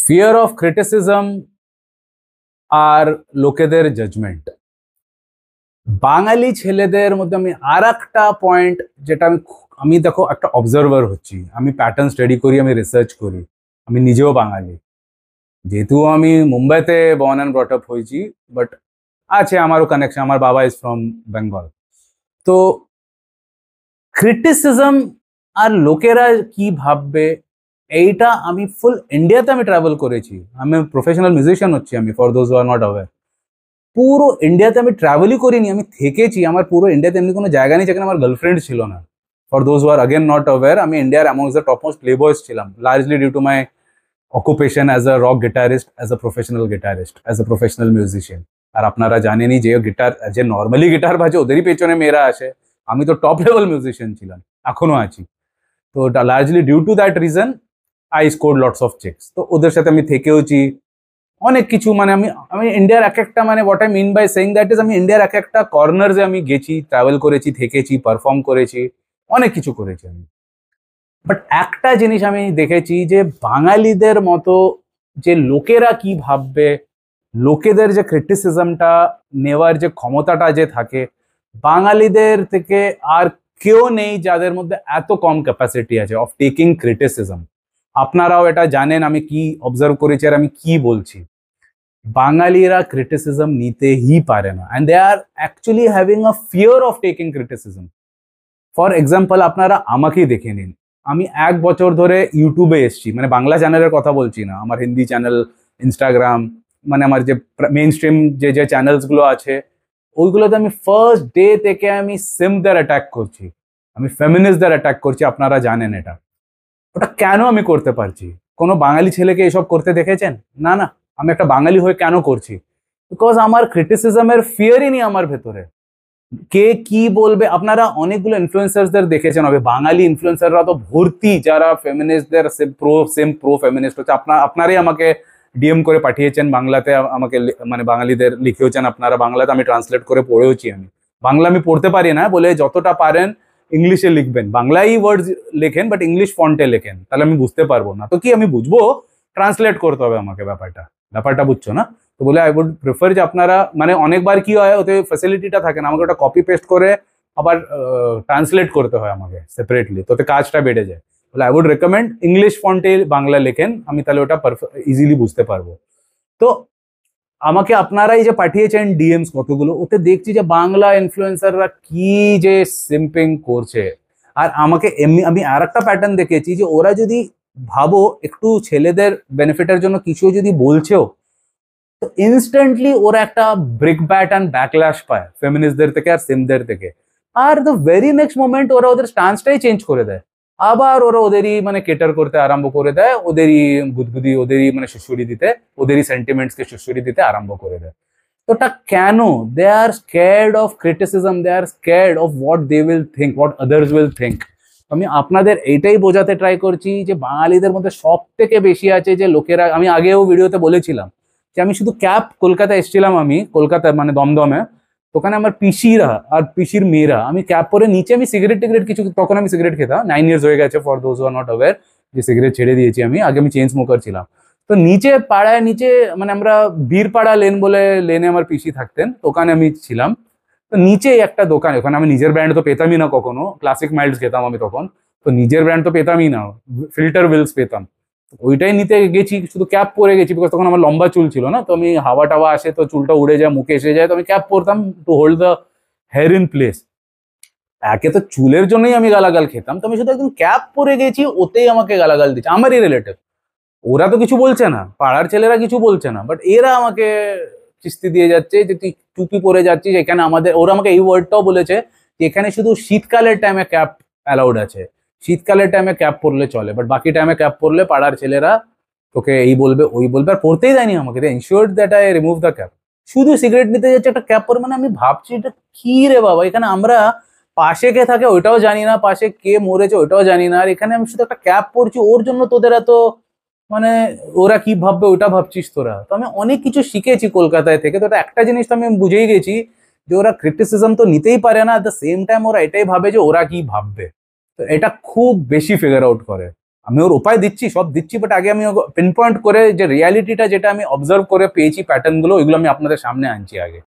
Fear of criticism আর লোকেদের judgement. বাঙালি ছেলেদের মধ্যে আমি আর একটা পয়েন্ট, যেটা আমি দেখো একটা অবজারভার হচ্ছি, আমি প্যাটার্ন স্টাডি করি, আমি রিসার্চ করি, আমি নিজেও বাঙালি, যেহেতু আমি মুম্বাইতে বর্ন অ্যান্ড ব্রট আপ হয়েছি, বাট আছে আমারও কানেকশন, আমার বাবা ইজ ফ্রম বেঙ্গল। তো ক্রিটিসিজম আর লোকেরা কি ভাববে, এইটা আমি ফুল ইন্ডিয়াতে আমি ট্রাভেল করেছি, আমি প্রফেশনাল মিউজিশিয়ান হচ্ছি আমি, for those who are not aware. পুরো ইন্ডিয়াতে আমি ট্রাভেলই করিনি, আমি থেকেছি, আমার পুরো ইন্ডিয়াতে এমনি কোনো জায়গা নেই যেখানে আমার গার্লফ্রেন্ড ছিল না। For those who are again not aware, আমি ইন্ডিয়ার amongst the top most play boys ছিলাম, largely due to my occupation as a rock guitarist, as a professional guitarist, as a professional musician. আর আপনারা জানেনই যে guitar, যে normally guitar বাজে ওদেরই পেছনে মেয়েরা আসে, আমি তো টপ লেভেল মিউজিশিয়ান ছিলাম, এখনো আছি। তো largely due to that reason I score lots of checks. তো ওদের সাথে আমি থেকেওছি অনেক কিছু, মানে আমি আমি ইন্ডিয়ার এক একটা, মানে what I mean by saying that is, আমি ইন্ডিয়ার এক একটা কর্নার্সে আমি গেছি, ট্রাভেল করেছি, থেকেছি, পারফর্ম করেছি, অনেক কিছু করেছি আমি। বাট একটা জিনিস আমি দেখেছি যে বাঙালিদের মতো যে লোকেরা কি ভাববে, লোকেদের যে ক্রিটিসিজমটা নেওয়ার যে ক্ষমতাটা যে থাকে, বাঙালিদের থেকে আর কেউ নেই যাদের মধ্যে এত কম ক্যাপাসিটি আছে অফ টেকিং ক্রিটিসিজম। আপনারাও এটা জানেন আমি কি অবজার্ভ করেছি আর আমি কি বলছি। বাঙালিরা ক্রিটিসিজম নিতেই পারে না, and they are actually having a fear of taking criticism. For example, আপনারা আমাকেই দেখে নিন, আমি 1 বছর ধরে ইউটিউবে এসছি, মানে বাংলা চ্যানেলের কথা বলছি না, আমার হিন্দি চ্যানেল, ইনস্টাগ্রাম, মানে আমার যে মেইন স্ট্রিম যে যে চ্যানেলসগুলো আছে, ওইগুলোতে আমি ফার্স্ট ডে থেকে আমি সিমদের অ্যাটাক করছি, আমি ফেমিনিস্টদের অ্যাটাক করছি, আপনারা জানেন এটা। ওটা কেন আমি করতে পারছি? কোনো বাঙালি ছেলেকে এসব করতে দেখেছেন? না না। আমি একটা বাঙালি হয়ে কেন করছি? বিকজ আমার ক্রিটিসিজমের ফিয়ারই নেই আমার ভেতরে। কে কি বলবে? আপনারা অনেকগুলো ইনফ্লুয়েন্সারদের দেখেছেন হবে, বাঙালি ইনফ্লুয়েন্সাররা তো ভর্তি, যারা ফেমিনিস্টদের সেম প্রো ফেমিনিস্ট হচ্ছে। আপনারাই আমাকে ডিএম করে পাঠিয়েছেন বাংলাতে, আমাকে মানে বাঙালিদের লিখেওছেন আপনারা বাংলাতে, আমি ট্রান্সলেট করে পড়েওছি। আমি বাংলা আমি পড়তে পারি না বলে যতটা পারেন ইংলিশে লিখবেন, বাংলাই ওয়ার্ডস লেখেন বাট ইংলিশ ফন্টে লেখেন, তাহলে আমি বুঝতে পারবো না। তো কি আমি বুঝবো? ট্রান্সলেট করতে হবে আমাকে, ব্যাপারটা বুঝছো না? তো বলে আই উড প্রেফার যে আপনারা, মানে অনেকবার কি হয়, ওতে ফ্যাসিলিটিটা থাকে না, আমাকে ওটা কপি পেস্ট করে আবার ট্রান্সলেট করতে হয় আমাকে সেপারেটলি, তোতে কাজটা বেড়ে যায়। বলে আই উড রেকমেন্ড ইংলিশ ফন্টে বাংলা লেখেন, আমি তাহলে ওটা ইজিলি বুঝতে পারবো। তো আমাকে আপনারাই যে পাঠিয়েছেন ডিএমস কতগুলো, ওতে দেখছি যে বাংলা ইনফ্লুয়েন্সাররা কি যে সিম্পিং করছে। আর আমাকে এমনি, আমি আর একটা প্যাটার্ন দেখেছি যে ওরা যদি ভাবো একটু ছেলেদের বেনিফিটের জন্য কিছু যদি বলছেও, তো ইনস্ট্যান্টলি ওরা একটা ব্রিক ব্যাট অ্যান্ড ব্যাকল্যাশ পায় ফেমিনিস্টদের থেকে আর সিমদের থেকে। Are the very next moment ওরা ওদের স্টান্সটাই চেঞ্জ করে দেয়, আবার ওরা ওদেরই মানে কেটার করতে আরম্ভ করে দেয়, ওদেরই গুদগুদি, ওদেরই মানে সুশুরি দিতে, ওদেরই সেন্টিমেন্টসকে সুশুরি দিতে আরম্ভ করে দেয়। তো ওটা কেন? They are scared of criticism, they are scared of what they will think, what others will think. আমি আপনাদের এইটাই বোঝাতে ট্রাই করছি যে বাঙালিদের মধ্যে সব থেকে বেশি আছে যে লোকেরা, আমি আগেও ভিডিওতে বলেছিলাম যে আমি শুধু ক্যাপ, কলকাতায় এসেছিলাম আমি, কলকাতায় মানে দমদমে, ওখানে আমার পিসিরা আর পিসির মেয়েরা, আমি ক্যাপ পরে নিচে আমি সিগারেট টিগারেট কিছু, তখন আমি সিগারেট খেতাম, 9 ইয়ার্স হয়ে গেছে for those who are not aware, যে সিগারেট ছেড়ে দিয়েছি আমি, আগে আমি চেন স্মোকার ছিলাম। তো নিচে পাড়ায়, নিচে মানে আমরা বীরপাড়া লেন বলে লেনে আমার পিসি থাকতেন, ওখানে আমি ছিলাম। তো নিচে একটা দোকান, ওখানে আমি নিজের ব্র্যান্ড তো পেতামই না কখনো, ক্লাসিক মাইল্ডস খেতাম আমি তখন, তো নিজের ব্র্যান্ড তো পেতামই না, ফিল্টার উইলস পেতাম, ওইটাই নিতে গেছি, শুধু ক্যাপ পরে গেছি, বিকজ তখন আমার লম্বা চুল ছিল না, তো আমি হাওয়া টাওয়া আসে তো চুলটা উড়ে যায়, মুখে এসে যায়, তো আমি ক্যাপ পরতাম to hold the here in place. একে তো চুলের জন্যই আমি গালাগাল খেতাম, তো আমি শুধু একদম ক্যাপ পরে গেছি, ওতেই আমাকে গালাগাল দিচ্ছে, আমারই রিলেটিভ। ওরা তো কিছু বলছে না, পাড়ার ছেলেরা কিছু বলছে না, বাট এরা আমাকে কিস্তি দিয়ে যাচ্ছে যে তুই টুপি পরে যাচ্ছিস এখানে। আমাদের ওরা আমাকে এই ওয়ার্ডটাও বলেছে যে এখানে শুধু শীতকালের টাইমে ক্যাপ অ্যালাউড আছে, শীতকালের টাইমে ক্যাপ পরলে চলে, বাট বাকি টাইমে ক্যাপ পরলে পাড়ার ছেলেরা তোকে এই বলবে ওই বলবে, আর পড়তেই দেয়নি আমাকে, ensured that I remove the cap. শুধু সিগারেট নিতে যাচ্ছে একটা ক্যাপ পরে, মানে আমি ভাবছি এটা কি রে বাবা, এখানে আমরা পাশে কে থাকে ওইটাও জানি না, পাশে কে মরেছে ওইটাও জানি না, আর এখানে আমি শুধু একটা ক্যাপ পরছি, ওর জন্য তোদের এত মানে ওরা কি ভাববে ওটা ভাবছিস তোরা। তো আমি অনেক কিছু শিখেছি কলকাতায় থেকে, তো একটা জিনিস তো আমি বুঝেই গেছি যে ওরা ক্রিটিসিজম তো নিতেই পারে না, এট দ্য সেম টাইম ওরা এটাই ভাবে যে ওরা কি ভাববে। তো এটা খুব বেশি ফিগার আউট করে। আমি ওর উপায় দিচ্ছি, সব দিচ্ছি, বাট আগে আমি পিন পয়েন্ট করে যে রিয়ালিটিটা যেটা আমি অবজার্ভ করে পেয়েছি প্যাটার্ন গুলো, ওইগুলো আমি আপনাদের সামনে আনছি আগে।